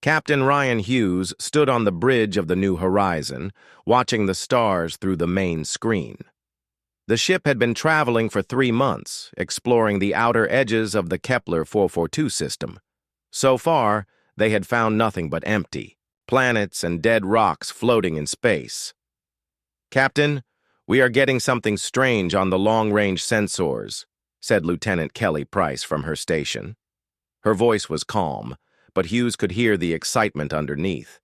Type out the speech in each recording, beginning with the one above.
Captain Ryan Hughes stood on the bridge of the New Horizon, watching the stars through the main screen. The ship had been traveling for 3 months, exploring the outer edges of the Kepler 442 system. So far, they had found nothing but empty, planets and dead rocks floating in space. "Captain, we are getting something strange on the long-range sensors," said Lieutenant Kelly Price from her station. Her voice was calm, but Hughes could hear the excitement underneath.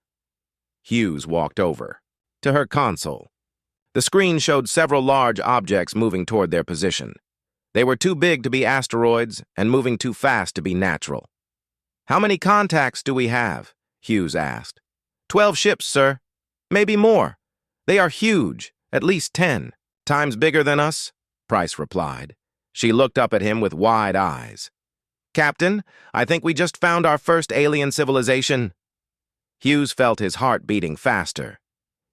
Hughes walked over to her console. The screen showed several large objects moving toward their position. They were too big to be asteroids and moving too fast to be natural. "How many contacts do we have?" Hughes asked. 12 ships, sir. Maybe more. They are huge, at least 10 times bigger than us," Price replied. She looked up at him with wide eyes. "Captain, I think we just found our first alien civilization." Hughes felt his heart beating faster.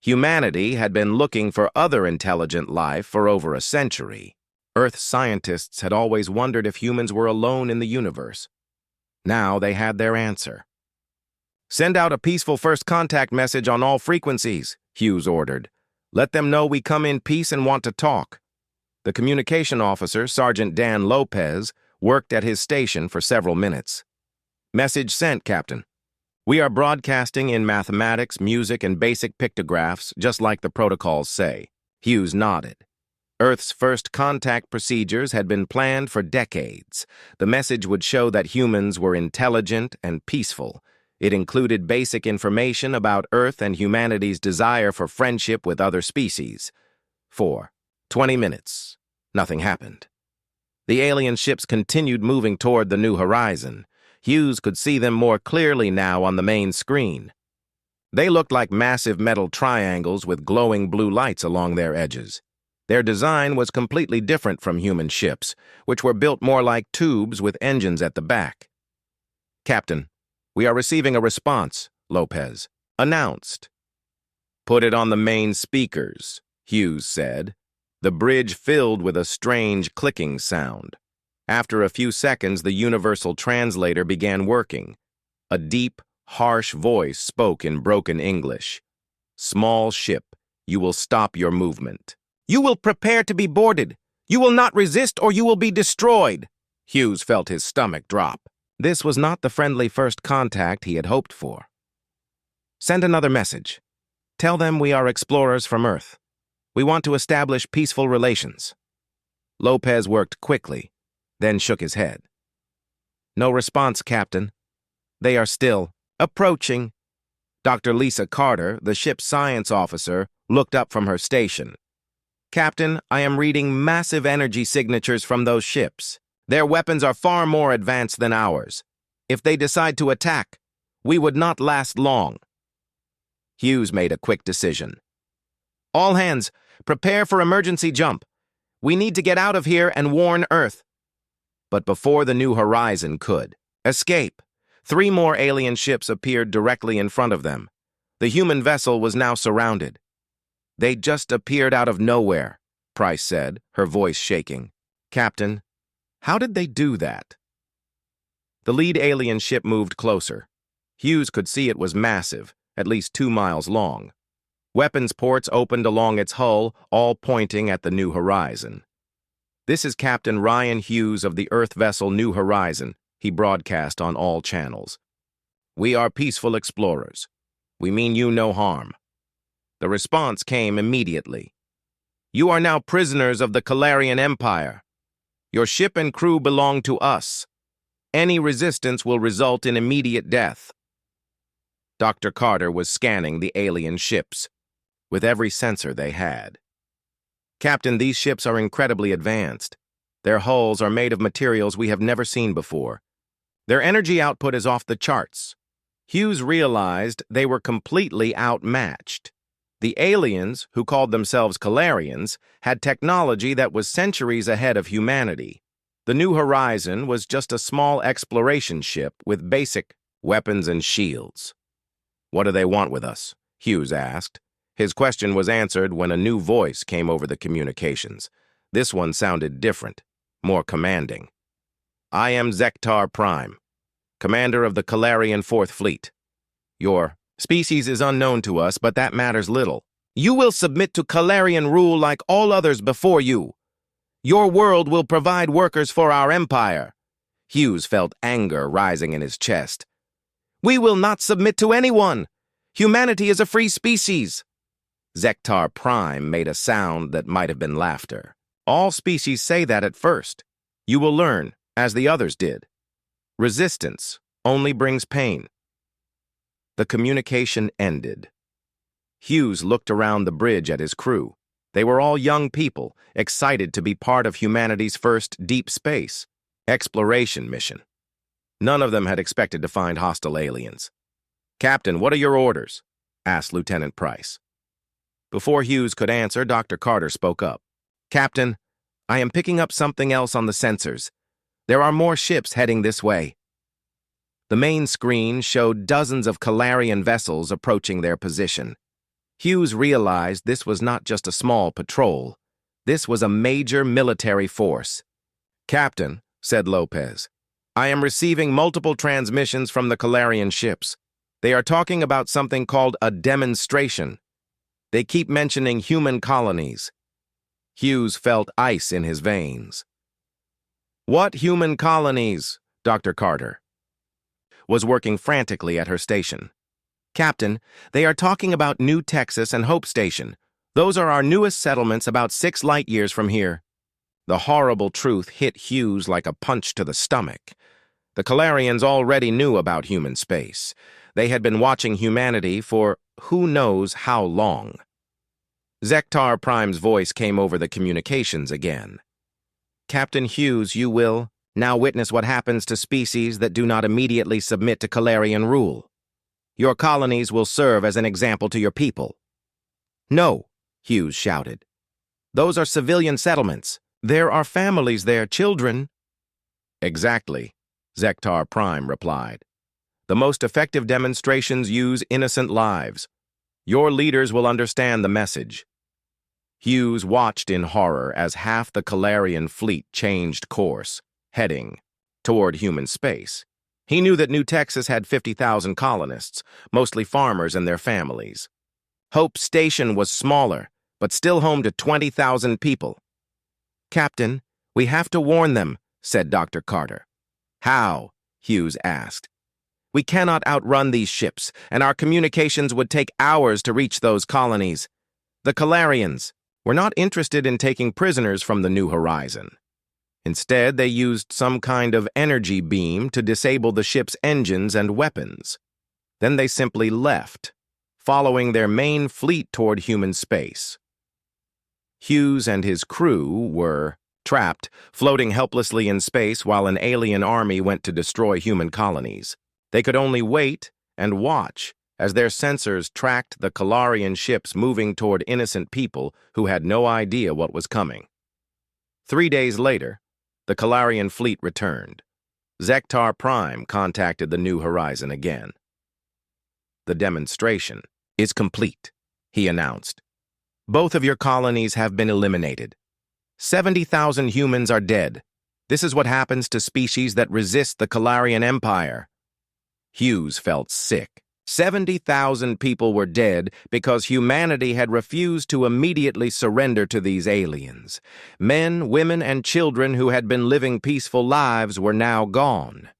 Humanity had been looking for other intelligent life for over a century. Earth scientists had always wondered if humans were alone in the universe. Now they had their answer. "Send out a peaceful first contact message on all frequencies," Hughes ordered. "Let them know we come in peace and want to talk." The communication officer, Sergeant Dan Lopez, worked at his station for several minutes. "Message sent, Captain. We are broadcasting in mathematics, music, and basic pictographs, just like the protocols say." Hughes nodded. Earth's first contact procedures had been planned for decades. The message would show that humans were intelligent and peaceful. It included basic information about Earth and humanity's desire for friendship with other species. 20 minutes. Nothing happened. The alien ships continued moving toward the New Horizon. Hughes could see them more clearly now on the main screen. They looked like massive metal triangles with glowing blue lights along their edges. Their design was completely different from human ships, which were built more like tubes with engines at the back. "Captain, we are receiving a response," Lopez announced. "Put it on the main speakers," Hughes said. The bridge filled with a strange clicking sound. After a few seconds, the universal translator began working. A deep, harsh voice spoke in broken English. "Small ship, you will stop your movement. You will prepare to be boarded. You will not resist or you will be destroyed." Hughes felt his stomach drop. This was not the friendly first contact he had hoped for. "Send another message. Tell them we are explorers from Earth. We want to establish peaceful relations." Lopez worked quickly, then shook his head. "No response, Captain. They are still approaching." Dr. Lisa Carter, the ship's science officer, looked up from her station. "Captain, I am reading massive energy signatures from those ships. Their weapons are far more advanced than ours. If they decide to attack, we would not last long." Hughes made a quick decision. "All hands, prepare for emergency jump. We need to get out of here and warn Earth." But before the New Horizon could escape, 3 more alien ships appeared directly in front of them. The human vessel was now surrounded. "They just appeared out of nowhere," Price said, her voice shaking. "Captain, how did they do that?" The lead alien ship moved closer. Hughes could see it was massive, at least 2 miles long. Weapons ports opened along its hull, all pointing at the New Horizon. "This is Captain Ryan Hughes of the Earth vessel New Horizon," he broadcast on all channels. "We are peaceful explorers. We mean you no harm." The response came immediately. "You are now prisoners of the Calarian Empire. Your ship and crew belong to us. Any resistance will result in immediate death." Dr. Carter was scanning the alien ships with every sensor they had. "Captain, these ships are incredibly advanced. Their hulls are made of materials we have never seen before. Their energy output is off the charts." Hughes realized they were completely outmatched. The aliens, who called themselves Calarians, had technology that was centuries ahead of humanity. The New Horizon was just a small exploration ship with basic weapons and shields. "What do they want with us?" Hughes asked. His question was answered when a new voice came over the communications. This one sounded different, more commanding. "I am Zektar Prime, commander of the Calarian 4th Fleet. Your species is unknown to us, but that matters little. You will submit to Calarian rule like all others before you. Your world will provide workers for our empire. Hughes felt anger rising in his chest. We will not submit to anyone. Humanity is a free species. Zektar Prime made a sound that might have been laughter. All species say that at first. You will learn, as the others did. Resistance only brings pain. The communication ended. Hughes looked around the bridge at his crew. They were all young people, excited to be part of humanity's first deep space exploration mission. None of them had expected to find hostile aliens. "Captain, what are your orders?" asked Lieutenant Price. Before Hughes could answer, Dr. Carter spoke up. "Captain, I am picking up something else on the sensors. There are more ships heading this way." The main screen showed dozens of Calarian vessels approaching their position. Hughes realized this was not just a small patrol. This was a major military force. "Captain," said Lopez, "I am receiving multiple transmissions from the Calarian ships. They are talking about something called a demonstration. They keep mentioning human colonies." Hughes felt ice in his veins. "What human colonies?" Dr. Carter was working frantically at her station. "Captain, they are talking about New Texas and Hope Station. Those are our newest settlements about 6 light years from here." The horrible truth hit Hughes like a punch to the stomach. The Calarians already knew about human space. They had been watching humanity for who knows how long. Zektar Prime's voice came over the communications again. "Captain Hughes, you will now witness what happens to species that do not immediately submit to Calarian rule. Your colonies will serve as an example to your people." "No," Hughes shouted. "Those are civilian settlements. There are families there, children." "Exactly," Zektar Prime replied. "The most effective demonstrations use innocent lives. Your leaders will understand the message." Hughes watched in horror as half the Calarian fleet changed course, heading toward human space. He knew that New Texas had 50,000 colonists, mostly farmers and their families. Hope Station was smaller, but still home to 20,000 people. "Captain, we have to warn them," said Dr. Carter. "How?" Hughes asked. "We cannot outrun these ships, and our communications would take hours to reach those colonies. The Calarians were not interested in taking prisoners from the New Horizon. Instead, they used some kind of energy beam to disable the ship's engines and weapons. Then they simply left, following their main fleet toward human space." Hughes and his crew were trapped, floating helplessly in space while an alien army went to destroy human colonies. They could only wait and watch as their sensors tracked the Calarian ships moving toward innocent people who had no idea what was coming. 3 days later, the Calarian fleet returned. Zektar Prime contacted the New Horizon again. "The demonstration is complete," he announced. "Both of your colonies have been eliminated. 70,000 humans are dead. This is what happens to species that resist the Calarian Empire." Hughes felt sick. 70,000 people were dead because humanity had refused to immediately surrender to these aliens. Men, women, and children who had been living peaceful lives were now gone.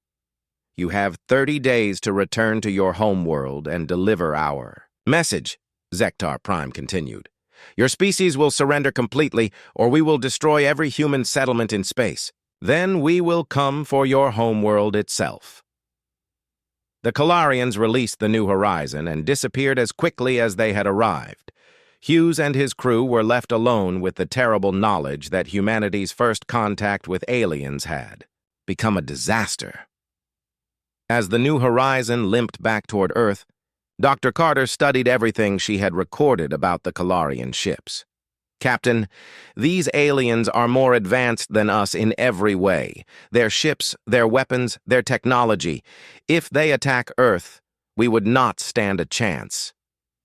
"You have 30 days to return to your homeworld and deliver our message," Zektar Prime continued. "Your species will surrender completely, or we will destroy every human settlement in space. Then we will come for your homeworld itself." The Calarians released the New Horizon and disappeared as quickly as they had arrived. Hughes and his crew were left alone with the terrible knowledge that humanity's first contact with aliens had become a disaster. As the New Horizon limped back toward Earth, Dr. Carter studied everything she had recorded about the Calarian ships. "Captain, these aliens are more advanced than us in every way. Their ships, their weapons, their technology. If they attack Earth, we would not stand a chance."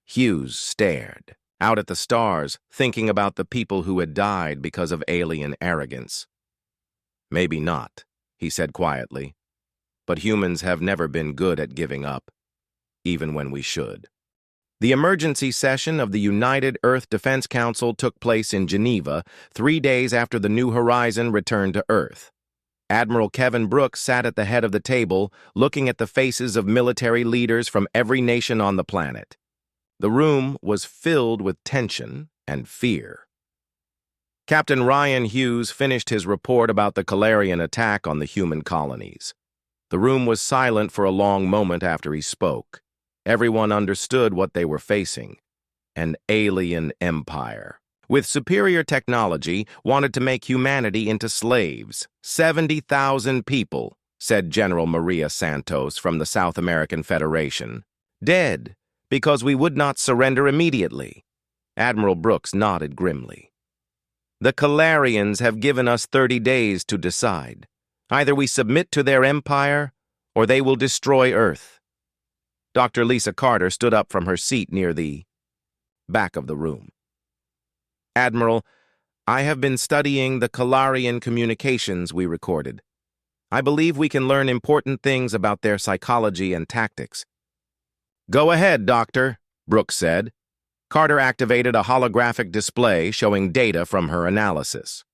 Hughes stared out at the stars, thinking about the people who had died because of alien arrogance. "Maybe not," he said quietly. "But humans have never been good at giving up. even when we should. The emergency session of the United Earth Defense Council took place in Geneva 3 days after the New Horizon returned to Earth. Admiral Kevin Brooks sat at the head of the table, looking at the faces of military leaders from every nation on the planet. The room was filled with tension and fear. Captain Ryan Hughes finished his report about the Calarian attack on the human colonies. The room was silent for a long moment after he spoke. Everyone understood what they were facing: an alien empire, with superior technology, wanted to make humanity into slaves. 70,000 people, said General Maria Santos from the South American Federation, dead because we would not surrender immediately. Admiral Brooks nodded grimly. The Calarians have given us 30 days to decide. Either we submit to their empire, or they will destroy Earth. Dr. Lisa Carter stood up from her seat near the back of the room. Admiral, I have been studying the Calarian communications we recorded. I believe we can learn important things about their psychology and tactics. Go ahead, Doctor, Brooks said. Carter activated a holographic display showing data from her analysis.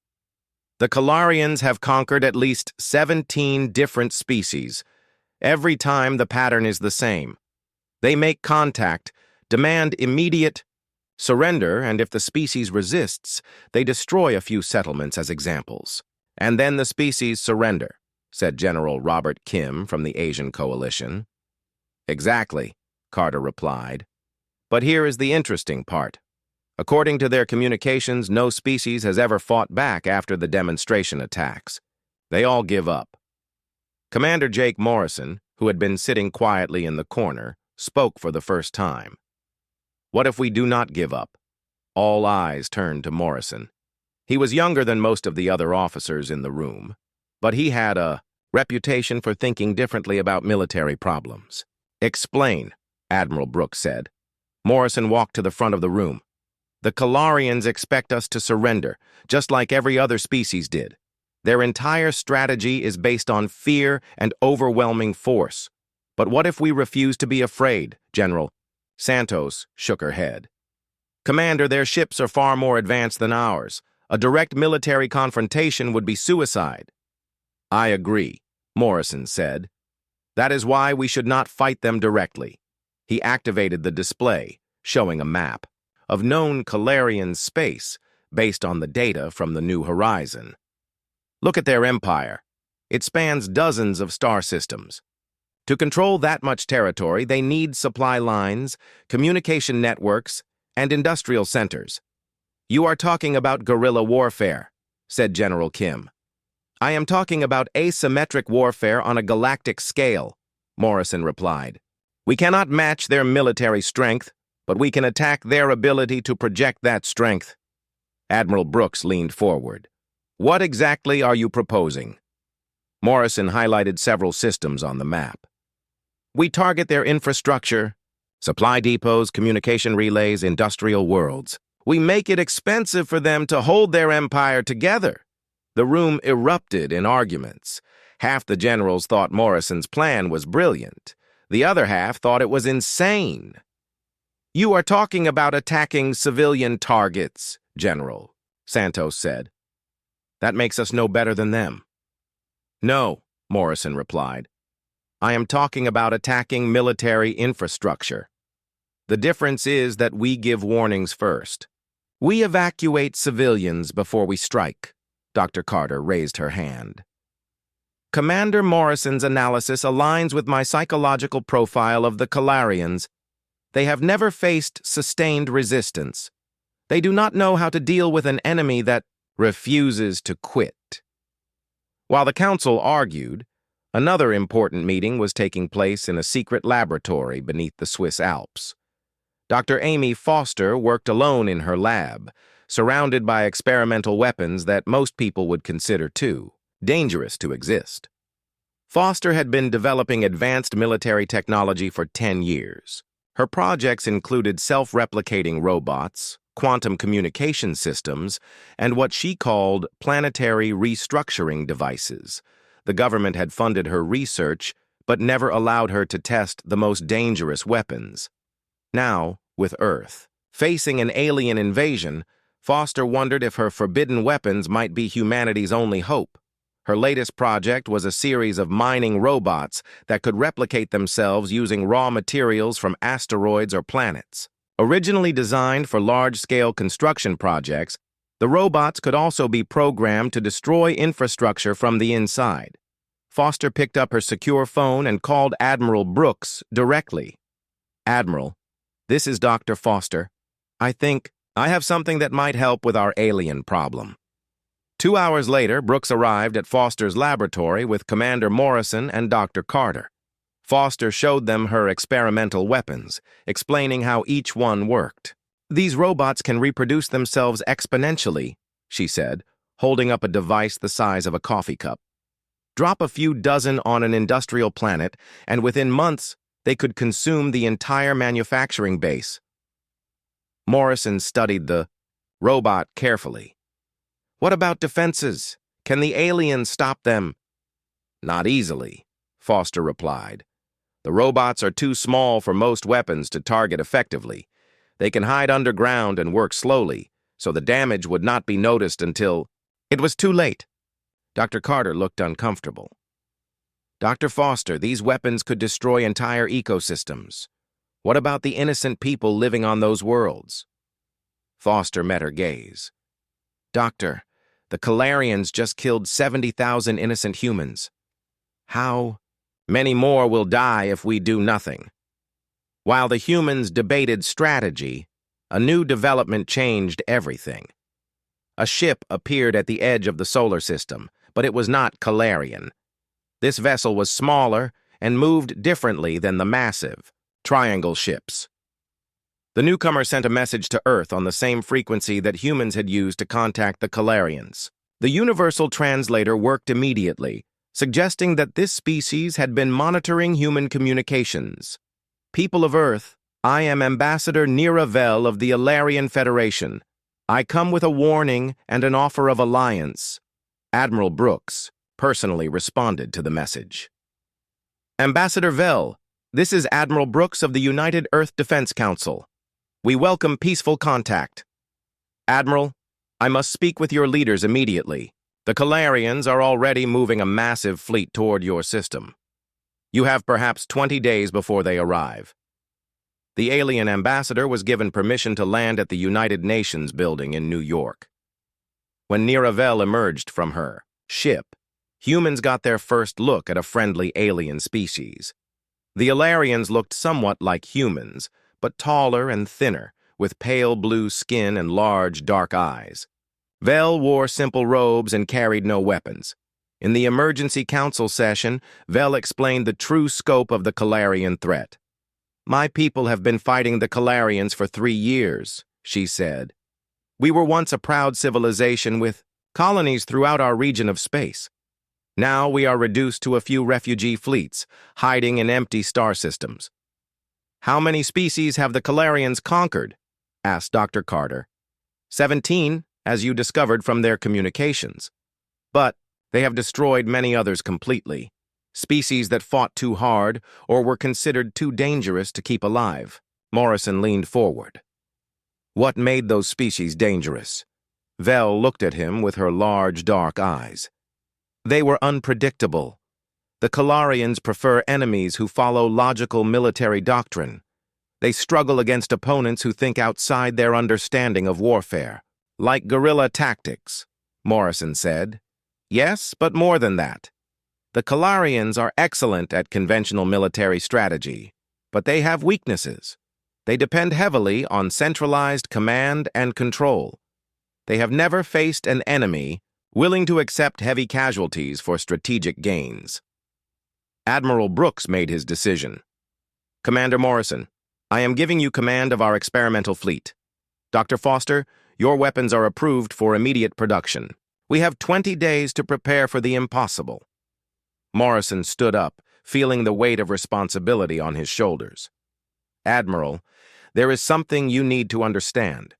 The Calarians have conquered at least 17 different species. Every time the pattern is the same. They make contact, demand immediate surrender, and if the species resists, they destroy a few settlements as examples. And then the species surrender, said General Robert Kim from the Asian Coalition. Exactly, Carter replied. But here is the interesting part. According to their communications, no species has ever fought back after the demonstration attacks. They all give up. Commander Jake Morrison, who had been sitting quietly in the corner, spoke for the first time. What if we do not give up? All eyes turned to Morrison. He was younger than most of the other officers in the room, but he had a reputation for thinking differently about military problems. Explain, Admiral Brooks said. Morrison walked to the front of the room. The Calarians expect us to surrender, just like every other species did. Their entire strategy is based on fear and overwhelming force. But what if we refuse to be afraid, General? Santos shook her head. Commander, their ships are far more advanced than ours. A direct military confrontation would be suicide. I agree, Morrison said. That is why we should not fight them directly. He activated the display, showing a map of known Calarian space based on the data from the New Horizon. Look at their empire. It spans dozens of star systems. To control that much territory, they need supply lines, communication networks, and industrial centers. You are talking about guerrilla warfare, said General Kim. I am talking about asymmetric warfare on a galactic scale, Morrison replied. We cannot match their military strength, but we can attack their ability to project that strength. Admiral Brooks leaned forward. What exactly are you proposing? Morrison highlighted several systems on the map. We target their infrastructure, supply depots, communication relays, industrial worlds. We make it expensive for them to hold their empire together. The room erupted in arguments. Half the generals thought Morrison's plan was brilliant. The other half thought it was insane. You are talking about attacking civilian targets, General, Santos said. That makes us no better than them. No, Morrison replied. I am talking about attacking military infrastructure. The difference is that we give warnings first. We evacuate civilians before we strike. Dr. Carter raised her hand. Commander Morrison's analysis aligns with my psychological profile of the Calarians. They have never faced sustained resistance. They do not know how to deal with an enemy that refuses to quit. While the council argued, another important meeting was taking place in a secret laboratory beneath the Swiss Alps. Dr. Amy Foster worked alone in her lab, surrounded by experimental weapons that most people would consider too dangerous to exist. Foster had been developing advanced military technology for 10 years. Her projects included self-replicating robots, quantum communication systems, and what she called planetary restructuring devices. The government had funded her research, but never allowed her to test the most dangerous weapons. Now, with Earth facing an alien invasion, Foster wondered if her forbidden weapons might be humanity's only hope. Her latest project was a series of mining robots that could replicate themselves using raw materials from asteroids or planets. Originally designed for large-scale construction projects, the robots could also be programmed to destroy infrastructure from the inside. Foster picked up her secure phone and called Admiral Brooks directly. "Admiral, this is Dr. Foster. I think I have something that might help with our alien problem." 2 hours later, Brooks arrived at Foster's laboratory with Commander Morrison and Dr. Carter. Foster showed them her experimental weapons, explaining how each one worked. "These robots can reproduce themselves exponentially," she said, holding up a device the size of a coffee cup. "Drop a few dozen on an industrial planet, and within months, they could consume the entire manufacturing base." Morrison studied the robot carefully. "What about defenses? Can the aliens stop them?" "Not easily," Foster replied. "The robots are too small for most weapons to target effectively. They can hide underground and work slowly, so the damage would not be noticed until—" It was too late. Dr. Carter looked uncomfortable. "Dr. Foster, these weapons could destroy entire ecosystems. What about the innocent people living on those worlds?" Foster met her gaze. "Doctor, the Calarians just killed 70,000 innocent humans. How many more will die if we do nothing?" While the humans debated strategy, a new development changed everything. A ship appeared at the edge of the solar system, but it was not Calarian. This vessel was smaller and moved differently than the massive triangle ships. The newcomer sent a message to Earth on the same frequency that humans had used to contact the Calarians. The universal translator worked immediately, suggesting that this species had been monitoring human communications. "People of Earth, I am Ambassador Nira Vel of the Alarian Federation. I come with a warning and an offer of alliance." Admiral Brooks personally responded to the message. "Ambassador Vel, this is Admiral Brooks of the United Earth Defense Council. We welcome peaceful contact. Admiral, I must speak with your leaders immediately. The Calarians are already moving a massive fleet toward your system. You have perhaps 20 days before they arrive." The alien ambassador was given permission to land at the United Nations building in New York. When Nira Vel emerged from her ship, humans got their first look at a friendly alien species. The Alarians looked somewhat like humans, but taller and thinner, with pale blue skin and large, dark eyes. Vel wore simple robes and carried no weapons. In the emergency council session, Vel explained the true scope of the Calarian threat. "My people have been fighting the Calarians for 3 years," she said. "We were once a proud civilization with colonies throughout our region of space. Now we are reduced to a few refugee fleets, hiding in empty star systems." "How many species have the Calarians conquered?" asked Dr. Carter. 17, as you discovered from their communications. But they have destroyed many others completely. Species that fought too hard or were considered too dangerous to keep alive. Morrison leaned forward. "What made those species dangerous?" Vel looked at him with her large, dark eyes. "They were unpredictable. The Calarians prefer enemies who follow logical military doctrine. They struggle against opponents who think outside their understanding of warfare. Like guerrilla tactics," Morrison said. "Yes, but more than that. The Calarians are excellent at conventional military strategy, but they have weaknesses. They depend heavily on centralized command and control. They have never faced an enemy willing to accept heavy casualties for strategic gains." Admiral Brooks made his decision. "Commander Morrison, I am giving you command of our experimental fleet. Dr. Foster, your weapons are approved for immediate production. We have 20 days to prepare for the impossible." Morrison stood up, feeling the weight of responsibility on his shoulders. "Admiral, there is something you need to understand.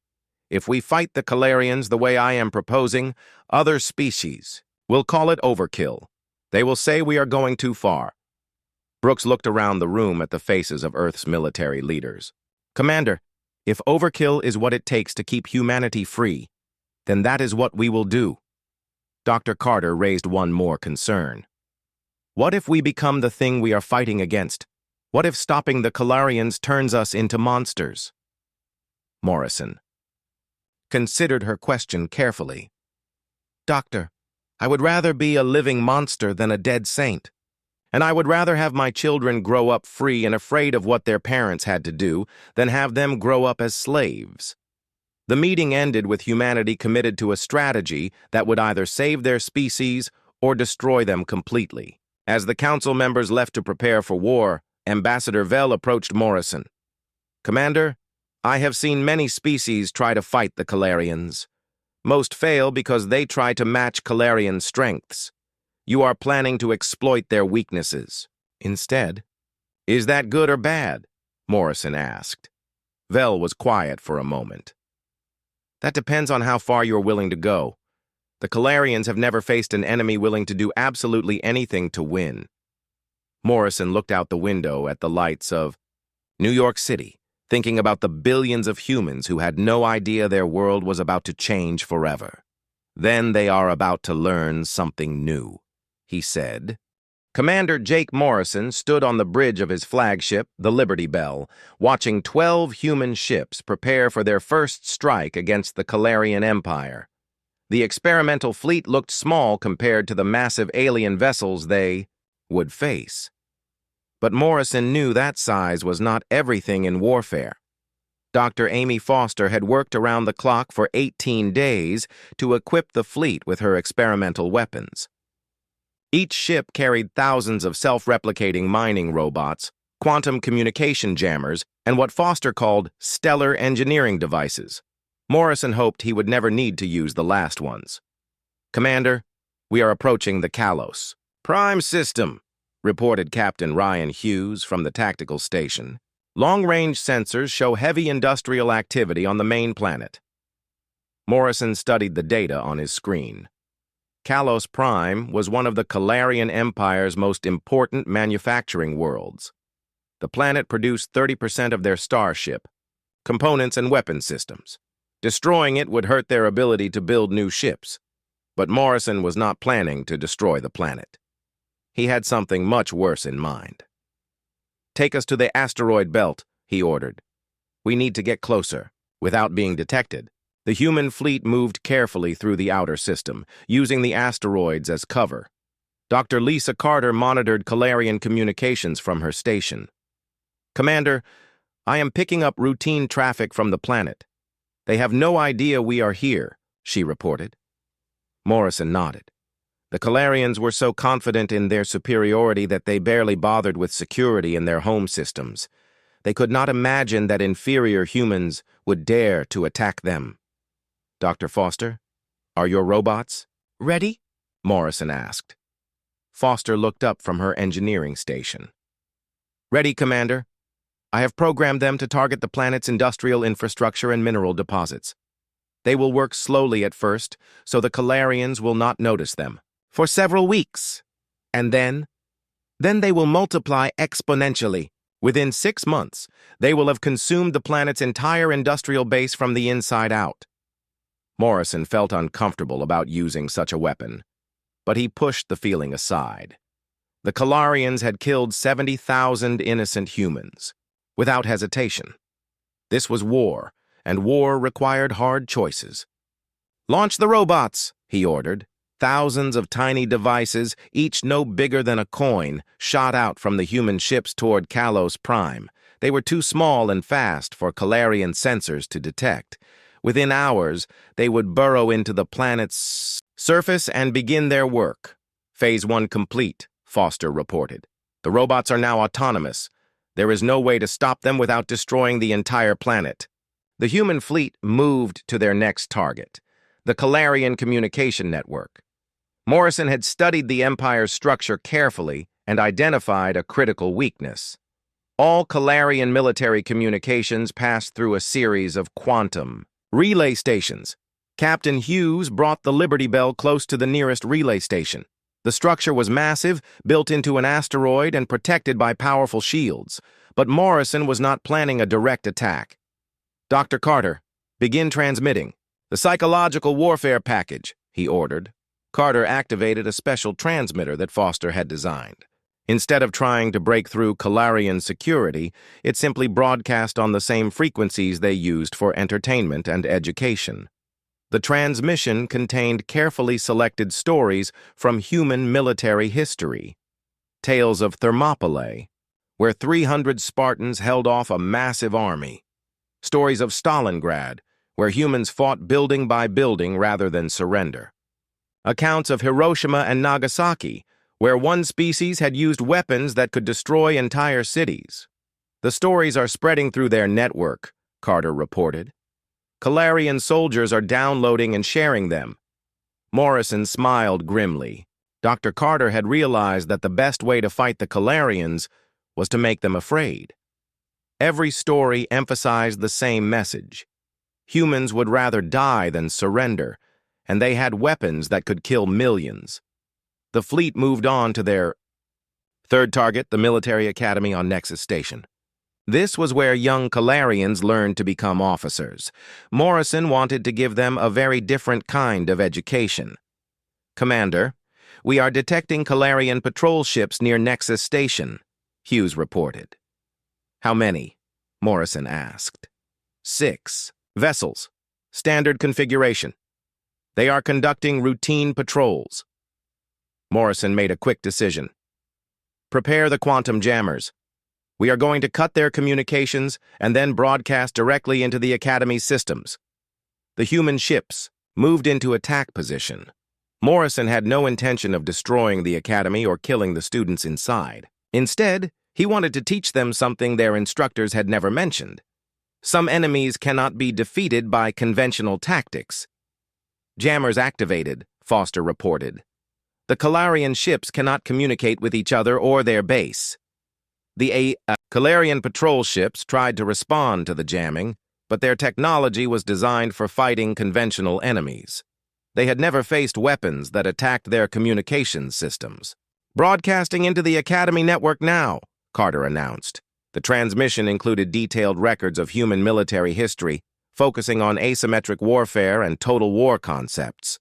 If we fight the Calarians the way I am proposing, other species will call it overkill. They will say we are going too far. Brooks looked around the room at the faces of Earth's military leaders. Commander, if overkill is what it takes to keep humanity free, then that is what we will do. Dr. Carter raised one more concern. What if we become the thing we are fighting against? What if stopping the Kalarians turns us into monsters? Morrison considered her question carefully. Doctor, I would rather be a living monster than a dead saint. And I would rather have my children grow up free and afraid of what their parents had to do than have them grow up as slaves. The meeting ended with humanity committed to a strategy that would either save their species or destroy them completely. As the council members left to prepare for war, Ambassador Vell approached Morrison. Commander, I have seen many species try to fight the Kalarians. Most fail because they try to match Kalarian strengths. You are planning to exploit their weaknesses instead. Is that good or bad? Morrison asked. Vell was quiet for a moment. That depends on how far you're willing to go. The Kalarians have never faced an enemy willing to do absolutely anything to win. Morrison looked out the window at the lights of New York City, thinking about the billions of humans who had no idea their world was about to change forever. Then they are about to learn something new, he said. Commander Jake Morrison stood on the bridge of his flagship, the Liberty Bell, watching 12 human ships prepare for their first strike against the Kalarian Empire. The experimental fleet looked small compared to the massive alien vessels they would face. But Morrison knew that size was not everything in warfare. Dr. Amy Foster had worked around the clock for 18 days to equip the fleet with her experimental weapons. Each ship carried thousands of self-replicating mining robots, quantum communication jammers, and what Foster called stellar engineering devices. Morrison hoped he would never need to use the last ones. Commander, we are approaching the Kalos. Prime system, reported Captain Ryan Hughes from the tactical station. Long-range sensors show heavy industrial activity on the main planet. Morrison studied the data on his screen. Kalos Prime was one of the Kalarian Empire's most important manufacturing worlds. The planet produced 30% of their starship, components and weapon systems. Destroying it would hurt their ability to build new ships. But Morrison was not planning to destroy the planet. He had something much worse in mind. Take us to the asteroid belt, he ordered. We need to get closer, without being detected. The human fleet moved carefully through the outer system, using the asteroids as cover. Dr. Lisa Carter monitored Kalarian communications from her station. Commander, I am picking up routine traffic from the planet. They have no idea we are here, she reported. Morrison nodded. The Kalarians were so confident in their superiority that they barely bothered with security in their home systems. They could not imagine that inferior humans would dare to attack them. Dr. Foster, are your robots ready? Morrison asked. Foster looked up from her engineering station. Ready, Commander. I have programmed them to target the planet's industrial infrastructure and mineral deposits. They will work slowly at first, so the Kalarians will not notice them. For several weeks. And then they will multiply exponentially. Within 6 months, they will have consumed the planet's entire industrial base from the inside out. Morrison felt uncomfortable about using such a weapon, but he pushed the feeling aside. The Kalarians had killed 70,000 innocent humans, without hesitation. This was war, and war required hard choices. Launch the robots, he ordered. Thousands of tiny devices, each no bigger than a coin, shot out from the human ships toward Kalos Prime. They were too small and fast for Kalarian sensors to detect. Within hours, they would burrow into the planet's surface and begin their work. Phase 1 complete, Foster reported. The robots are now autonomous. There is no way to stop them without destroying the entire planet. The human fleet moved to their next target, the Kalarian communication network. Morrison had studied the Empire's structure carefully and identified a critical weakness. All Kalarian military communications passed through a series of quantum relay stations. Captain Hughes brought the Liberty Bell close to the nearest relay station. The structure was massive, built into an asteroid and protected by powerful shields, but Morrison was not planning a direct attack. "Dr. Carter, begin transmitting. The psychological warfare package," he ordered. Carter activated a special transmitter that Foster had designed. Instead of trying to break through Calarian security, it simply broadcast on the same frequencies they used for entertainment and education. The transmission contained carefully selected stories from human military history. Tales of Thermopylae, where 300 Spartans held off a massive army. Stories of Stalingrad, where humans fought building by building rather than surrender. Accounts of Hiroshima and Nagasaki, where one species had used weapons that could destroy entire cities. "The stories are spreading through their network," Carter reported. "Calarian soldiers are downloading and sharing them." Morrison smiled grimly. Dr. Carter had realized that the best way to fight the Calarians was to make them afraid. Every story emphasized the same message. Humans would rather die than surrender, and they had weapons that could kill millions. The fleet moved on to their third target, the military academy on Nexus Station. This was where young Calarians learned to become officers. Morrison wanted to give them a very different kind of education. "Commander, we are detecting Calarian patrol ships near Nexus Station," Hughes reported. "How many?" Morrison asked. 6 vessels. Standard configuration. They are conducting routine patrols." Morrison made a quick decision. "Prepare the quantum jammers. We are going to cut their communications and then broadcast directly into the Academy's systems." The human ships moved into attack position. Morrison had no intention of destroying the Academy or killing the students inside. Instead, he wanted to teach them something their instructors had never mentioned. Some enemies cannot be defeated by conventional tactics. "Jammers activated," Foster reported. "The Calarian ships cannot communicate with each other or their base." The Calarian patrol ships tried to respond to the jamming, but their technology was designed for fighting conventional enemies. They had never faced weapons that attacked their communications systems. "Broadcasting into the Academy network now," Carter announced. The transmission included detailed records of human military history, focusing on asymmetric warfare and total war concepts.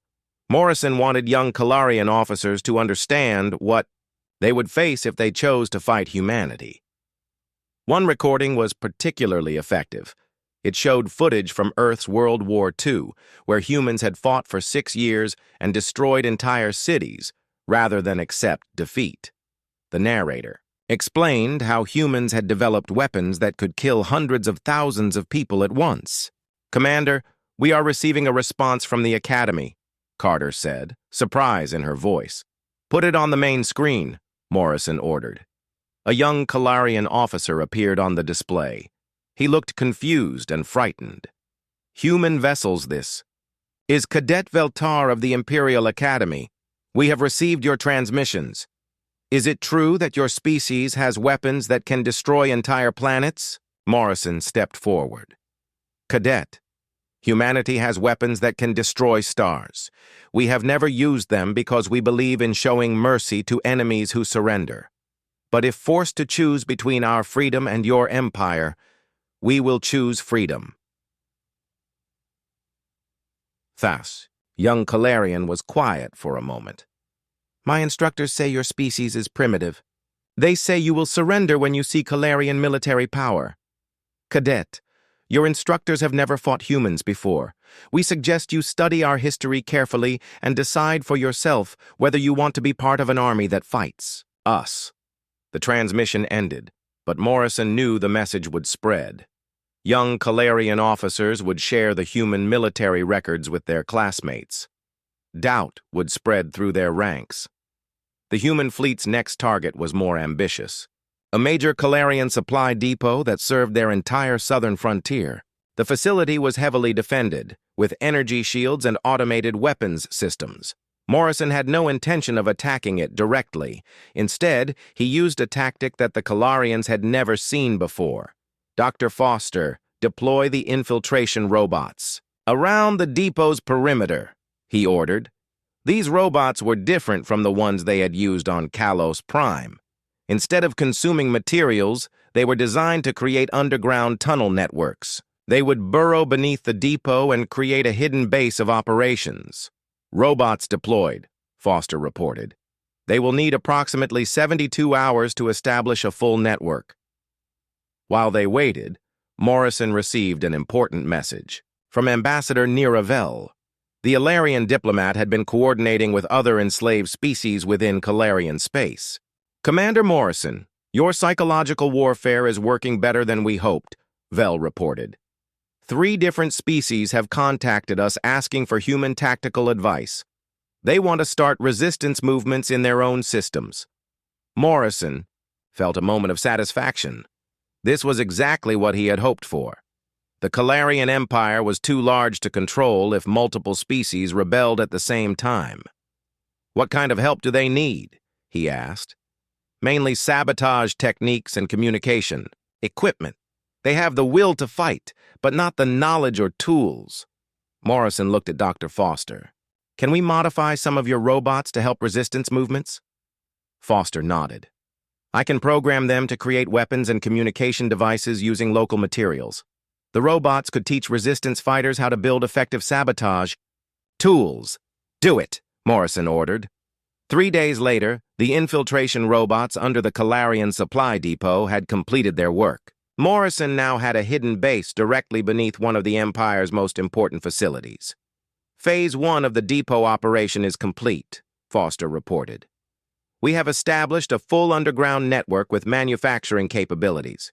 Morrison wanted young Calarian officers to understand what they would face if they chose to fight humanity. One recording was particularly effective. It showed footage from Earth's World War II, where humans had fought for 6 years and destroyed entire cities rather than accept defeat. The narrator explained how humans had developed weapons that could kill hundreds of thousands of people at once. "Commander, we are receiving a response from the Academy," Carter said, surprise in her voice. "Put it on the main screen," Morrison ordered. A young Calarian officer appeared on the display. He looked confused and frightened. "Human vessels, this is Cadet Veltar of the Imperial Academy. We have received your transmissions. Is it true that your species has weapons that can destroy entire planets?" Morrison stepped forward. "Cadet, humanity has weapons that can destroy stars. We have never used them because we believe in showing mercy to enemies who surrender. But if forced to choose between our freedom and your empire, we will choose freedom." Thus, young Calarian was quiet for a moment. "My instructors say your species is primitive. They say you will surrender when you see Calarian military power. Cadet, your instructors have never fought humans before. We suggest you study our history carefully and decide for yourself whether you want to be part of an army that fights us." The transmission ended, but Morrison knew the message would spread. Young Calarian officers would share the human military records with their classmates. Doubt would spread through their ranks. The human fleet's next target was more ambitious. A major Calarian supply depot that served their entire southern frontier. The facility was heavily defended, with energy shields and automated weapons systems. Morrison had no intention of attacking it directly. Instead, he used a tactic that the Calarians had never seen before. "Dr. Foster, deploy the infiltration robots around the depot's perimeter," he ordered. These robots were different from the ones they had used on Kalos Prime. Instead of consuming materials, they were designed to create underground tunnel networks. They would burrow beneath the depot and create a hidden base of operations. Robots deployed, Foster reported. They will need approximately 72 hours to establish a full network. While they waited, Morrison received an important message from Ambassador Niravel. The Alarian diplomat had been coordinating with other enslaved species within Calarian space. Commander Morrison, your psychological warfare is working better than we hoped, Vel reported. 3 different species have contacted us asking for human tactical advice. They want to start resistance movements in their own systems. Morrison felt a moment of satisfaction. This was exactly what he had hoped for. The Calarian Empire was too large to control if multiple species rebelled at the same time. What kind of help do they need? He asked. Mainly sabotage techniques and communication, equipment. They have the will to fight, but not the knowledge or tools. Morrison looked at Dr. Foster. Can we modify some of your robots to help resistance movements? Foster nodded. I can program them to create weapons and communication devices using local materials. The robots could teach resistance fighters how to build effective sabotage. Tools. Do it, Morrison ordered. 3 days later, the infiltration robots under the Calarian supply depot had completed their work. Morrison now had a hidden base directly beneath one of the Empire's most important facilities. Phase 1 of the depot operation is complete, Foster reported. We have established a full underground network with manufacturing capabilities.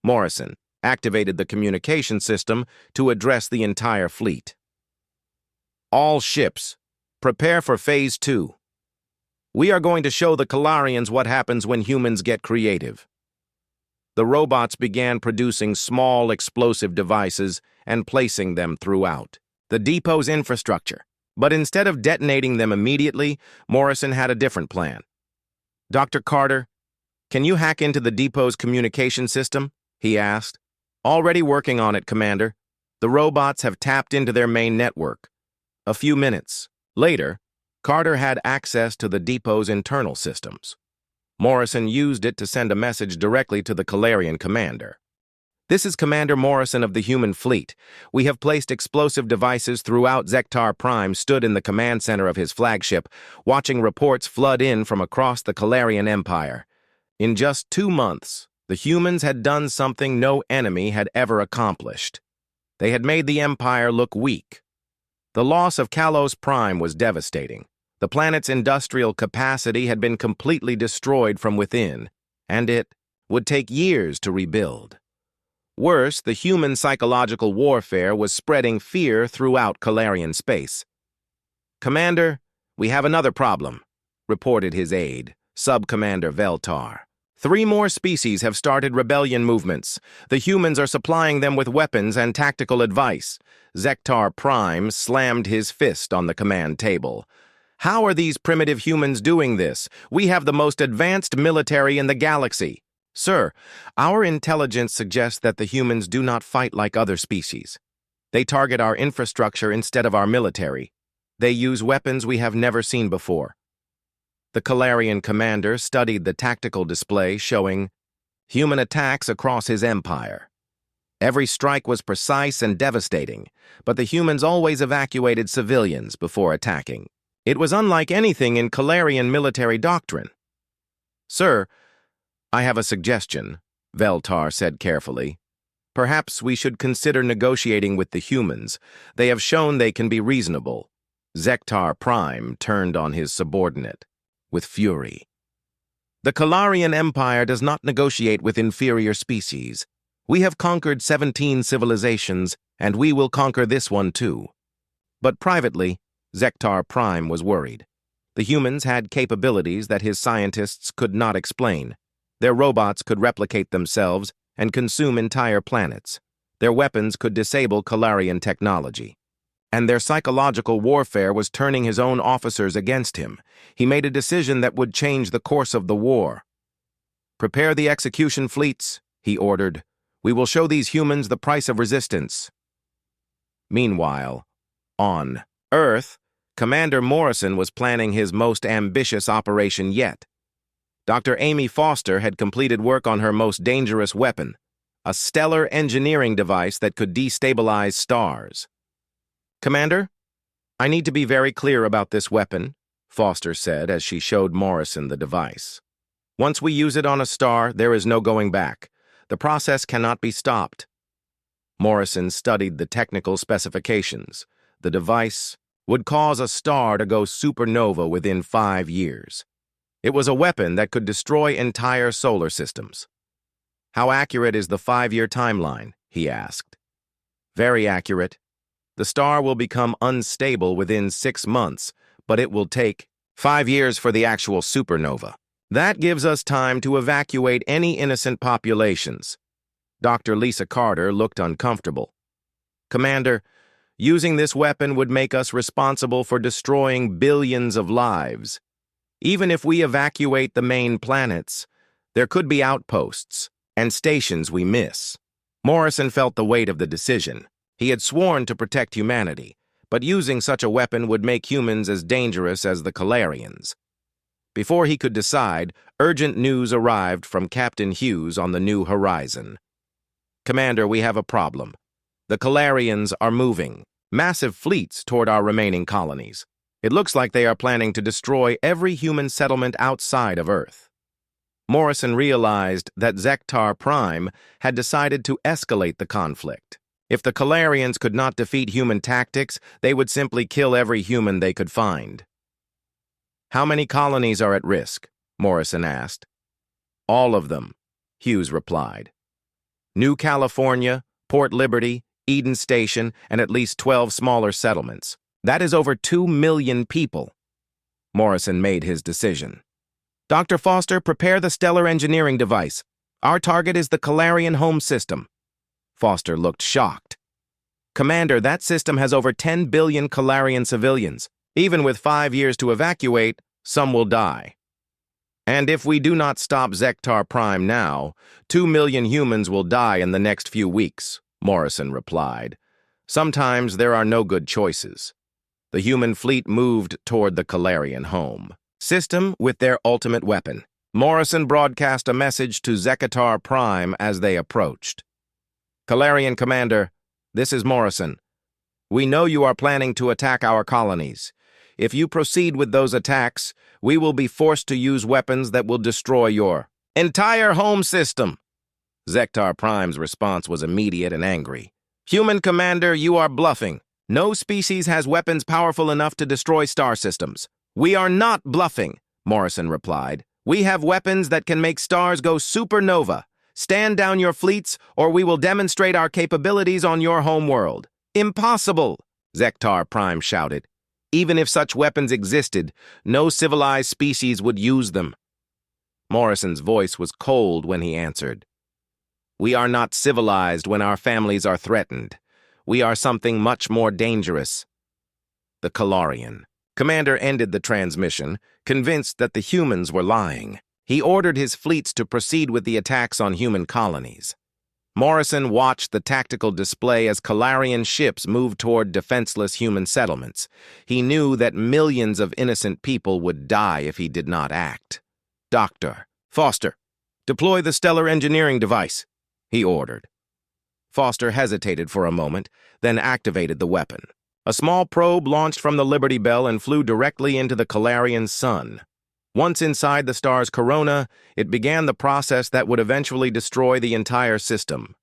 Morrison activated the communication system to address the entire fleet. All ships, prepare for Phase 2. We are going to show the Calarians what happens when humans get creative. The robots began producing small explosive devices and placing them throughout the depot's infrastructure. But instead of detonating them immediately, Morrison had a different plan. Dr. Carter, can you hack into the depot's communication system? He asked. Already working on it, Commander. The robots have tapped into their main network. A few minutes later, Carter had access to the depot's internal systems. Morrison used it to send a message directly to the Calarian commander. This is Commander Morrison of the human fleet. We have placed explosive devices throughout Zektar Prime, stood in the command center of his flagship, watching reports flood in from across the Calarian Empire. In just 2 months, the humans had done something no enemy had ever accomplished. They had made the Empire look weak. The loss of Kalos Prime was devastating. The planet's industrial capacity had been completely destroyed from within, and it would take years to rebuild. Worse, the human psychological warfare was spreading fear throughout Calarian space. Commander, we have another problem, reported his aide, Sub-Commander Veltar. 3 more species have started rebellion movements. The humans are supplying them with weapons and tactical advice. Zektar Prime slammed his fist on the command table. How are these primitive humans doing this? We have the most advanced military in the galaxy. Sir, our intelligence suggests that the humans do not fight like other species. They target our infrastructure instead of our military. They use weapons we have never seen before. The Calarian commander studied the tactical display showing human attacks across his empire. Every strike was precise and devastating, but the humans always evacuated civilians before attacking. It was unlike anything in Calarian military doctrine. Sir, I have a suggestion, Veltar said carefully. Perhaps we should consider negotiating with the humans. They have shown they can be reasonable. Zektar Prime turned on his subordinate with fury. The Calarian Empire does not negotiate with inferior species. We have conquered 17 civilizations, and we will conquer this one too. But privately, Zektar Prime was worried. The humans had capabilities that his scientists could not explain. Their robots could replicate themselves and consume entire planets. Their weapons could disable Calarian technology. And their psychological warfare was turning his own officers against him. He made a decision that would change the course of the war. Prepare the execution fleets, he ordered. We will show these humans the price of resistance. Meanwhile, on Earth, Commander Morrison was planning his most ambitious operation yet. Dr. Amy Foster had completed work on her most dangerous weapon, a stellar engineering device that could destabilize stars. "Commander, I need to be very clear about this weapon," Foster said as she showed Morrison the device. "Once we use it on a star, there is no going back. The process cannot be stopped." Morrison studied the technical specifications. The device would cause a star to go supernova within 5 years. It was a weapon that could destroy entire solar systems. "How accurate is the 5-year timeline?" he asked. "Very accurate. The star will become unstable within 6 months, but it will take 5 years for the actual supernova. That gives us time to evacuate any innocent populations." Dr. Lisa Carter looked uncomfortable. "Commander, using this weapon would make us responsible for destroying billions of lives. Even if we evacuate the main planets, there could be outposts and stations we miss." Morrison felt the weight of the decision. He had sworn to protect humanity, but using such a weapon would make humans as dangerous as the Calarians. Before he could decide, urgent news arrived from Captain Hughes on the New Horizon. "Commander, we have a problem. The Calarians are moving massive fleets toward our remaining colonies. It looks like they are planning to destroy every human settlement outside of Earth." Morrison realized that Zektar Prime had decided to escalate the conflict. If the Calarians could not defeat human tactics, they would simply kill every human they could find. "How many colonies are at risk?" Morrison asked. "All of them," Hughes replied. "New California, Port Liberty, Eden Station, and at least 12 smaller settlements. That is over 2 million people." Morrison made his decision. "Dr. Foster, prepare the stellar engineering device. Our target is the Calarian home system." Foster looked shocked. "Commander, that system has over 10 billion Calarian civilians. Even with 5 years to evacuate, some will die. And if we do not stop Zektar Prime now, 2 million humans will die in the next few weeks," Morrison replied. "Sometimes there are no good choices." The human fleet moved toward the Calarian home system with their ultimate weapon. Morrison broadcast a message to Zektar Prime as they approached. "Calarian Commander, this is Morrison. We know you are planning to attack our colonies. If you proceed with those attacks, we will be forced to use weapons that will destroy your entire home system." Zektar Prime's response was immediate and angry. "Human Commander, you are bluffing. No species has weapons powerful enough to destroy star systems." "We are not bluffing," Morrison replied. "We have weapons that can make stars go supernova. Stand down your fleets, or we will demonstrate our capabilities on your home world." "Impossible!" Zektar Prime shouted. "Even if such weapons existed, no civilized species would use them." Morrison's voice was cold when he answered. "We are not civilized when our families are threatened. We are something much more dangerous." The Calarian commander ended the transmission, convinced that the humans were lying. He ordered his fleets to proceed with the attacks on human colonies. Morrison watched the tactical display as Calarian ships moved toward defenseless human settlements. He knew that millions of innocent people would die if he did not act. "Dr. Foster, deploy the stellar engineering device," he ordered. Foster hesitated for a moment, then activated the weapon. A small probe launched from the Liberty Bell and flew directly into the Calarian sun. Once inside the star's corona, it began the process that would eventually destroy the entire system.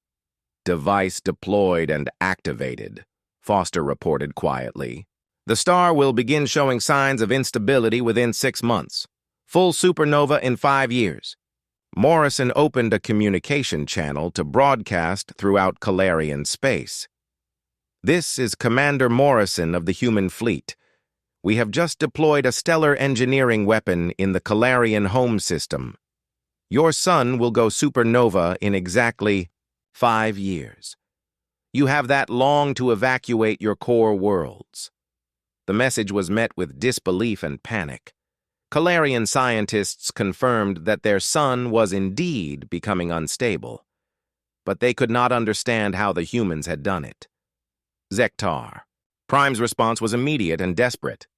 "Device deployed and activated," Foster reported quietly. "The star will begin showing signs of instability within 6 months. Full supernova in 5 years. Morrison opened a communication channel to broadcast throughout Calarian space. "This is Commander Morrison of the human fleet. We have just deployed a stellar engineering weapon in the Calarian home system. Your sun will go supernova in exactly 5 years. You have that long to evacuate your core worlds." The message was met with disbelief and panic. Calarian scientists confirmed that their sun was indeed becoming unstable, but they could not understand how the humans had done it. Zektar Prime's response was immediate and desperate.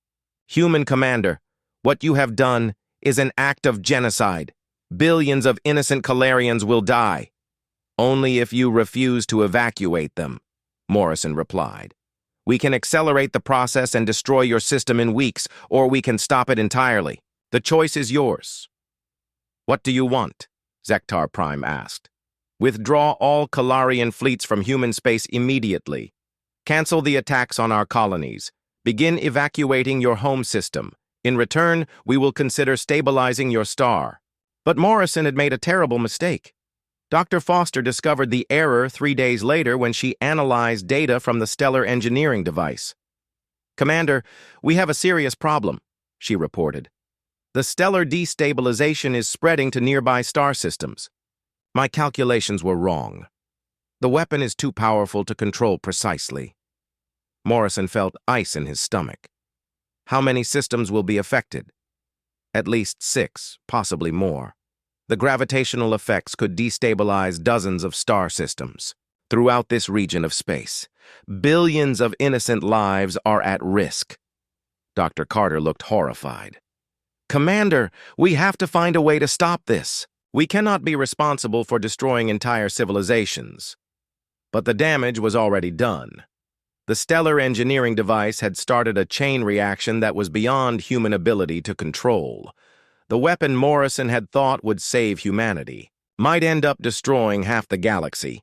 Human commander, what you have done is an act of genocide. Billions of innocent Calarians will die. Only if you refuse to evacuate them, Morrison replied. We can accelerate the process and destroy your system in weeks, or we can stop it entirely. The choice is yours. What do you want? Zektar Prime asked. Withdraw all Calarian fleets from human space immediately. Cancel the attacks on our colonies. Begin evacuating your home system. In return, we will consider stabilizing your star. But Morrison had made a terrible mistake. Dr. Foster discovered the error 3 days later when she analyzed data from the stellar engineering device. Commander, we have a serious problem, she reported. The stellar destabilization is spreading to nearby star systems. My calculations were wrong. The weapon is too powerful to control precisely. Morrison felt ice in his stomach. How many systems will be affected? At least 6, possibly more. The gravitational effects could destabilize dozens of star systems throughout this region of space. Billions of innocent lives are at risk. Dr. Carter looked horrified. Commander, we have to find a way to stop this. We cannot be responsible for destroying entire civilizations. But the damage was already done. The stellar engineering device had started a chain reaction that was beyond human ability to control. The weapon Morrison had thought would save humanity might end up destroying half the galaxy.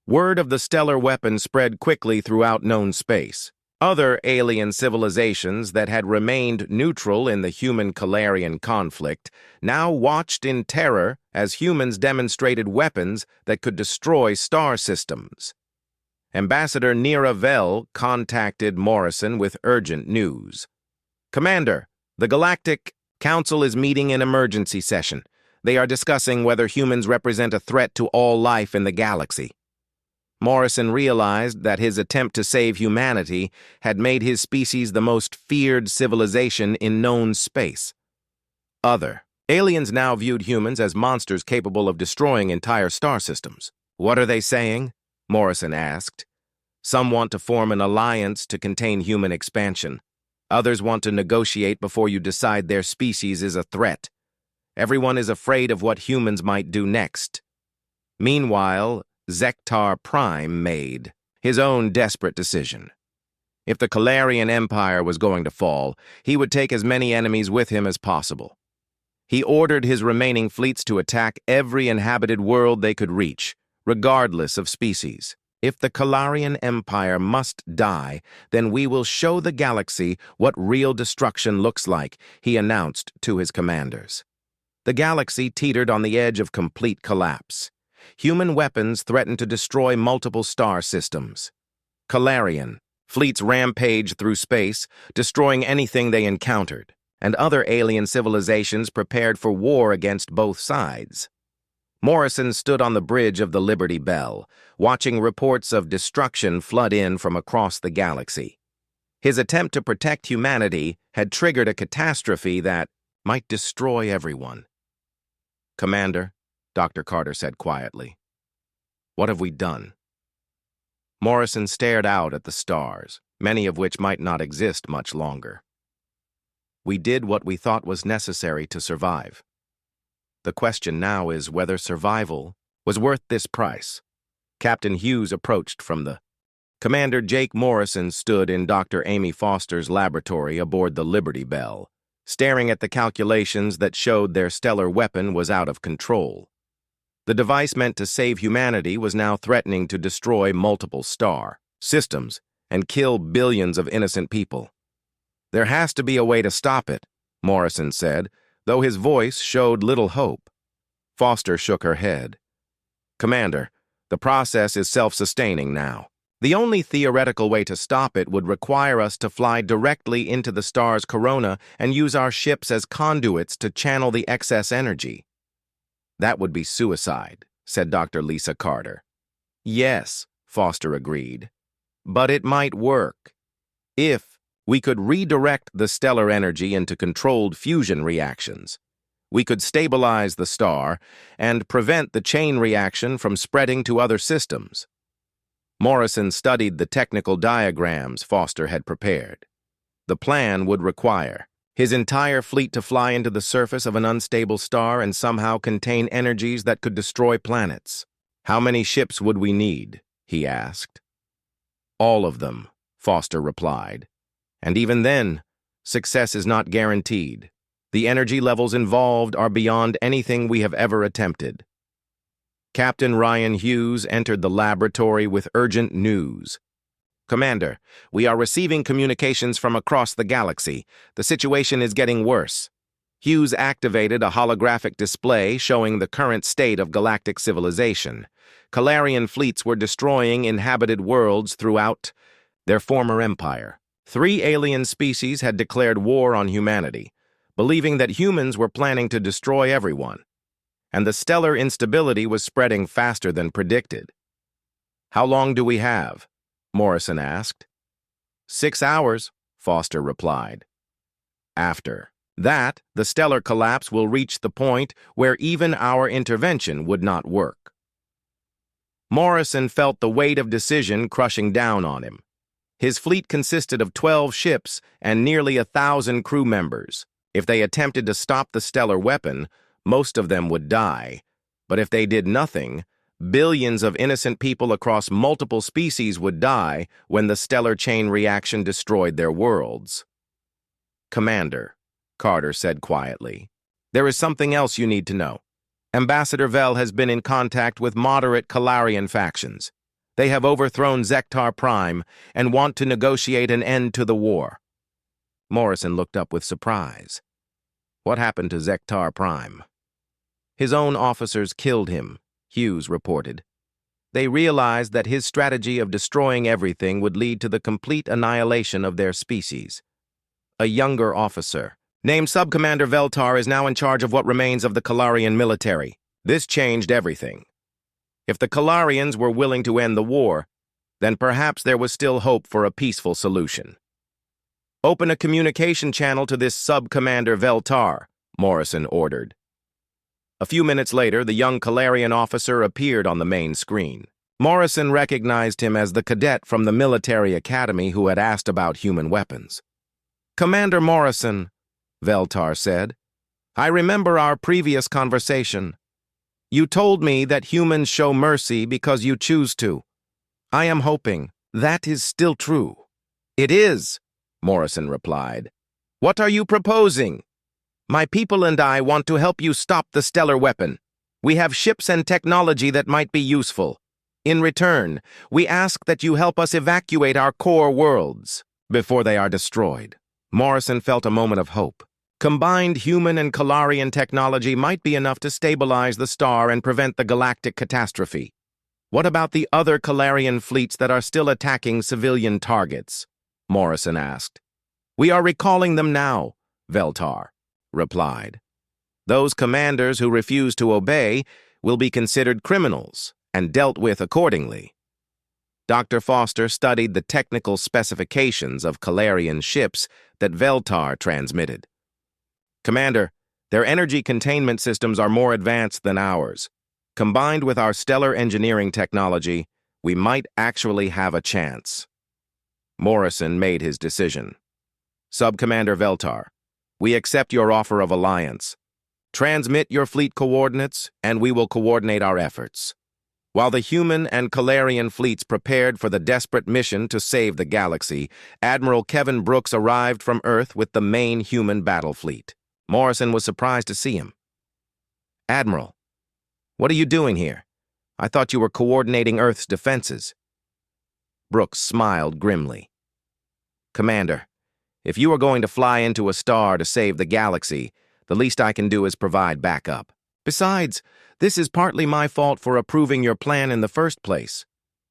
Word of the stellar weapon spread quickly throughout known space. Other alien civilizations that had remained neutral in the human-Calarian conflict now watched in terror as humans demonstrated weapons that could destroy star systems. Ambassador Nira Vel contacted Morrison with urgent news. Commander, the Galactic Council is meeting in emergency session. They are discussing whether humans represent a threat to all life in the galaxy. Morrison realized that his attempt to save humanity had made his species the most feared civilization in known space. Aliens now viewed humans as monsters capable of destroying entire star systems. What are they saying? Morrison asked. Some want to form an alliance to contain human expansion. Others want to negotiate before you decide their species is a threat. Everyone is afraid of what humans might do next. Meanwhile, Zektar Prime made his own desperate decision. If the Calarian Empire was going to fall, he would take as many enemies with him as possible. He ordered his remaining fleets to attack every inhabited world they could reach, regardless of species. If the Calarian Empire must die, then we will show the galaxy what real destruction looks like, he announced to his commanders. The galaxy teetered on the edge of complete collapse. Human weapons threatened to destroy multiple star systems. Calarian fleets rampaged through space, destroying anything they encountered, and other alien civilizations prepared for war against both sides. Morrison stood on the bridge of the Liberty Bell, watching reports of destruction flood in from across the galaxy. His attempt to protect humanity had triggered a catastrophe that might destroy everyone. Commander, Dr. Carter said quietly, what have we done? Morrison stared out at the stars, many of which might not exist much longer. We did what we thought was necessary to survive. The question now is whether survival was worth this price. Captain Hughes approached from the Commander Jake Morrison stood in Dr. Amy Foster's laboratory aboard the Liberty Bell, staring at the calculations that showed their stellar weapon was out of control. The device meant to save humanity was now threatening to destroy multiple star systems and kill billions of innocent people. There has to be a way to stop it, Morrison said, though his voice showed little hope. Foster shook her head. Commander, the process is self-sustaining now. The only theoretical way to stop it would require us to fly directly into the star's corona and use our ships as conduits to channel the excess energy. That would be suicide, said Dr. Lisa Carter. Yes, Foster agreed. But it might work. If we could redirect the stellar energy into controlled fusion reactions, we could stabilize the star and prevent the chain reaction from spreading to other systems. Morrison studied the technical diagrams Foster had prepared. the plan would require his entire fleet to fly into the surface of an unstable star and somehow contain energies that could destroy planets. "How many ships would we need?" he asked. "All of them," Foster replied. "And even then, success is not guaranteed. The energy levels involved are beyond anything we have ever attempted." Captain Ryan Hughes entered the laboratory with urgent news. "Commander, we are receiving communications from across the galaxy. The situation is getting worse." Hughes activated a holographic display showing the current state of galactic civilization. Calarian fleets were destroying inhabited worlds throughout their former empire. 3 alien species had declared war on humanity, believing that humans were planning to destroy everyone. And the stellar instability was spreading faster than predicted. "How long do we have?" Morrison asked. 6 hours, Foster replied. After that, the stellar collapse will reach the point where even our intervention would not work. Morrison felt the weight of decision crushing down on him. His fleet consisted of 12 ships and nearly 1,000 crew members. If they attempted to stop the stellar weapon, most of them would die. But if they did nothing, billions of innocent people across multiple species would die when the stellar chain reaction destroyed their worlds. "Commander," Carter said quietly, "there is something else you need to know. Ambassador Vell has been in contact with moderate Calarian factions. They have overthrown Zektar Prime and want to negotiate an end to the war." Morrison looked up with surprise. "What happened to Zektar Prime?" "His own officers killed him," Hughes reported. "They realized that his strategy of destroying everything would lead to the complete annihilation of their species. A younger officer, named Subcommander Veltar, is now in charge of what remains of the Calarian military. This changed everything. If the Calarians were willing to end the war, then perhaps there was still hope for a peaceful solution." "Open a communication channel to this Subcommander Veltar," Morrison ordered. A few minutes later, the young Calarian officer appeared on the main screen. Morrison recognized him as the cadet from the military academy who had asked about human weapons. "Commander Morrison," Veltar said, "I remember our previous conversation. You told me that humans show mercy because you choose to. I am hoping that is still true." "It is," Morrison replied. "What are you proposing?" "My people and I want to help you stop the stellar weapon. We have ships and technology that might be useful. In return, we ask that you help us evacuate our core worlds before they are destroyed." Morrison felt a moment of hope. Combined human and Calarian technology might be enough to stabilize the star and prevent the galactic catastrophe. "What about the other Calarian fleets that are still attacking civilian targets?" Morrison asked. "We are recalling them now," Veltar replied. "Those commanders who refuse to obey will be considered criminals and dealt with accordingly." Dr. Foster studied the technical specifications of Calarian ships that Veltar transmitted. "Commander, their energy containment systems are more advanced than ours. Combined with our stellar engineering technology, we might actually have a chance." Morrison made his decision. "Subcommander Veltar, we accept your offer of alliance. Transmit your fleet coordinates, and we will coordinate our efforts." While the human and Calarian fleets prepared for the desperate mission to save the galaxy, Admiral Kevin Brooks arrived from Earth with the main human battle fleet. Morrison was surprised to see him. "Admiral, what are you doing here? I thought you were coordinating Earth's defenses." Brooks smiled grimly. "Commander, if you are going to fly into a star to save the galaxy, the least I can do is provide backup. Besides, this is partly my fault for approving your plan in the first place.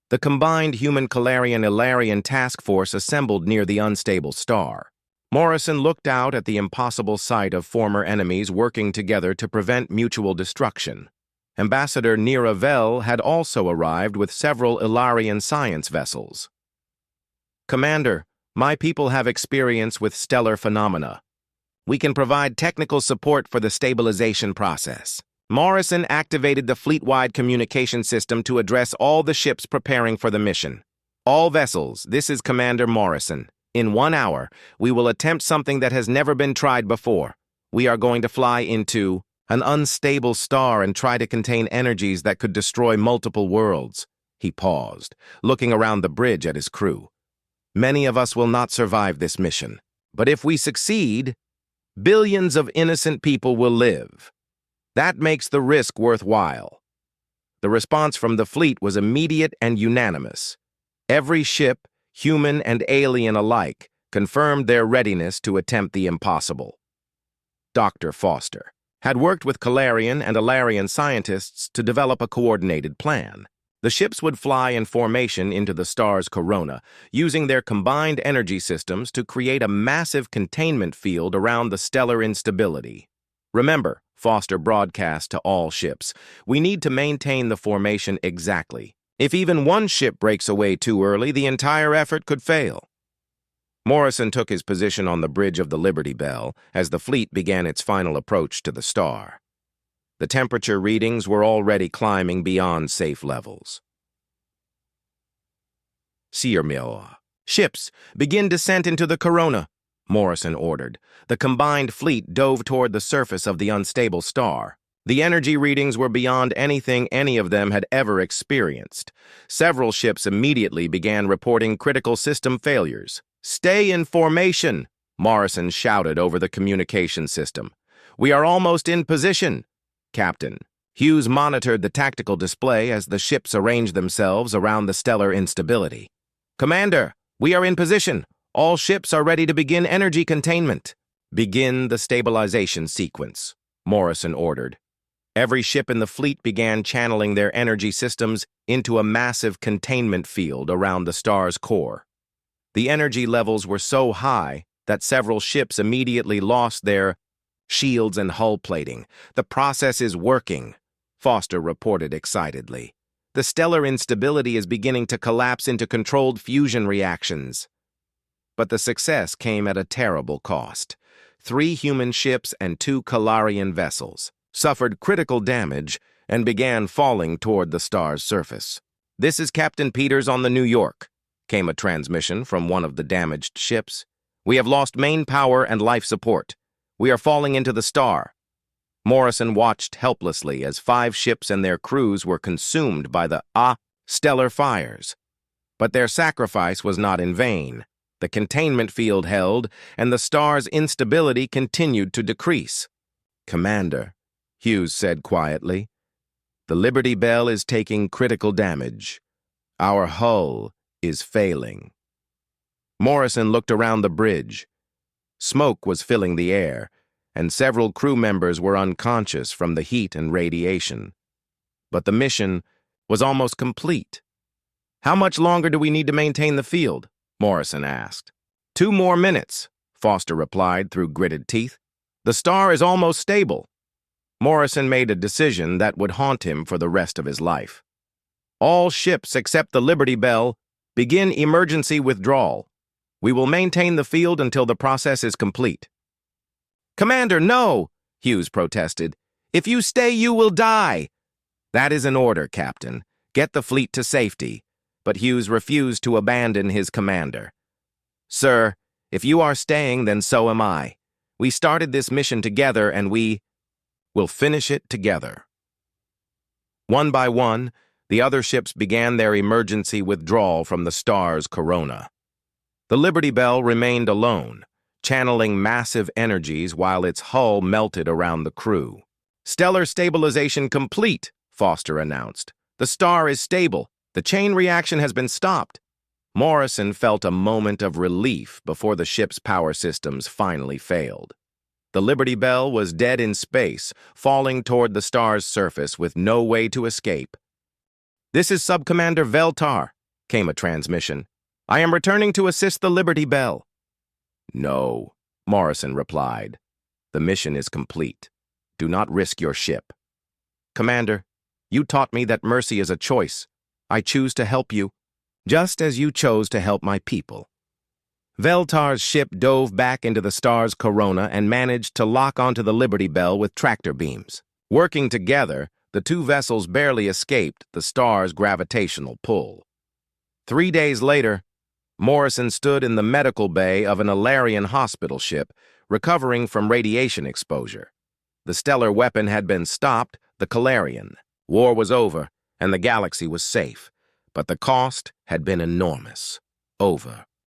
The combined human-Calarian-Ilarian task force assembled near the unstable star." Morrison looked out at the impossible sight of former enemies working together to prevent mutual destruction. Ambassador Nira Vell had also arrived with several Ilarian science vessels. "Commander, my people have experience with stellar phenomena. We can provide technical support for the stabilization process." Morrison activated the fleet-wide communication system to address all the ships preparing for the mission. "All vessels, this is Commander Morrison. In 1 hour, we will attempt something that has never been tried before. We are going to fly into an unstable star and try to contain energies that could destroy multiple worlds." He paused, looking around the bridge at his crew. "Many of us will not survive this mission, but if we succeed, billions of innocent people will live. That makes the risk worthwhile." The response from the fleet was immediate and unanimous. Every ship, human and alien alike, confirmed their readiness to attempt the impossible. Dr. Foster had worked with Calarian and Alarian scientists to develop a coordinated plan. The ships would fly in formation into the star's corona, using their combined energy systems to create a massive containment field around the stellar instability. "Remember," Foster broadcast to all ships, "we need to maintain the formation exactly. If even one ship breaks away too early, the entire effort could fail." Morrison took his position on the bridge of the Liberty Bell as the fleet began its final approach to the star. The temperature readings were already climbing beyond safe levels. "SurviveHFY. Ships, begin descent into the corona," Morrison ordered. The combined fleet dove toward the surface of the unstable star. The energy readings were beyond anything any of them had ever experienced. Several ships immediately began reporting critical system failures. "Stay in formation," Morrison shouted over the communication system. "We are almost in position." "Captain." Hughes monitored the tactical display as the ships arranged themselves around the stellar instability. "Commander, we are in position. All ships are ready to begin energy containment." "Begin the stabilization sequence," Morrison ordered. Every ship in the fleet began channeling their energy systems into a massive containment field around the star's core. The energy levels were so high that several ships immediately lost their shields and hull plating. "The process is working," Foster reported excitedly. "The stellar instability is beginning to collapse into controlled fusion reactions." But the success came at a terrible cost. 3 human ships and 2 Calarian vessels suffered critical damage and began falling toward the star's surface. "This is Captain Peters on the New York," came a transmission from one of the damaged ships. "We have lost main power and life support. We are falling into the star." Morrison watched helplessly as 5 ships and their crews were consumed by the stellar fires. But their sacrifice was not in vain. The containment field held, and the star's instability continued to decrease. "Commander," Hughes said quietly, "the Liberty Bell is taking critical damage. Our hull is failing." Morrison looked around the bridge. Smoke was filling the air, and several crew members were unconscious from the heat and radiation. But the mission was almost complete. "How much longer do we need to maintain the field?" Morrison asked. 2 more minutes, Foster replied through gritted teeth. "The star is almost stable." Morrison made a decision that would haunt him for the rest of his life. "All ships except the Liberty Bell begin emergency withdrawal. We will maintain the field until the process is complete." "Commander, no!" Hughes protested. "If you stay, you will die." "That is an order, Captain. Get the fleet to safety." But Hughes refused to abandon his commander. "Sir, if you are staying, then so am I. We started this mission together, and we will finish it together." One by one, the other ships began their emergency withdrawal from the star's corona. The Liberty Bell remained alone, channeling massive energies while its hull melted around the crew. "Stellar stabilization complete," Foster announced. "The star is stable. The chain reaction has been stopped." Morrison felt a moment of relief before the ship's power systems finally failed. The Liberty Bell was dead in space, falling toward the star's surface with no way to escape. "This is Subcommander Veltar," came a transmission. "I am returning to assist the Liberty Bell." "No," Morrison replied. "The mission is complete. Do not risk your ship." "Commander, you taught me that mercy is a choice. I choose to help you, just as you chose to help my people." Veltar's ship dove back into the star's corona and managed to lock onto the Liberty Bell with tractor beams. Working together, the 2 vessels barely escaped the star's gravitational pull. 3 days later, Morrison stood in the medical bay of an Alarian hospital ship, recovering from radiation exposure. The stellar weapon had been stopped, the Calarian. War was over, and the galaxy was safe. But the cost had been enormous. Over.